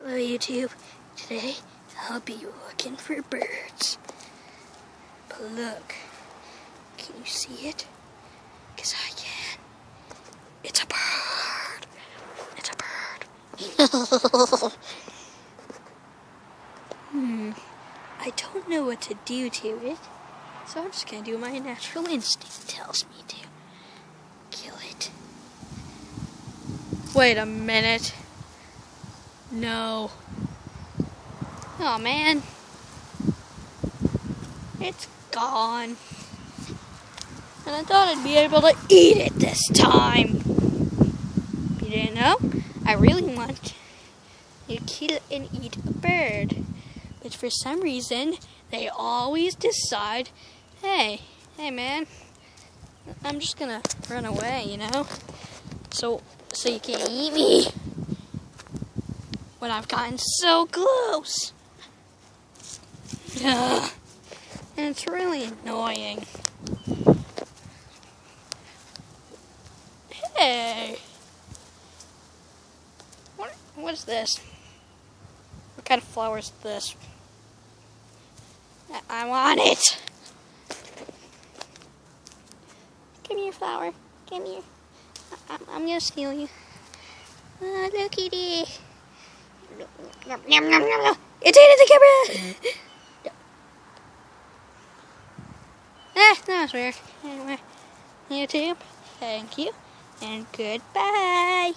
Hello YouTube, today I'll be looking for birds. But look, can you see it? Because I can. It's a bird. It's a bird. I don't know what to do to it, so I'm just going to do what my natural instinct tells me to. Kill it. Wait a minute. No. Oh man. It's gone. And I thought I'd be able to eat it this time. You didn't know? I really want you to kill and eat a bird. But for some reason, they always decide, hey man, I'm just gonna run away, you know? So you can't eat me. When I've gotten so close. Ugh. And it's really annoying. Hey! What is this? What kind of flower is this? I want it! Come here, flower. Come here. I'm gonna steal you. Oh, look at it. It's eating the camera! That was weird. Anyway, YouTube, thank you, and goodbye.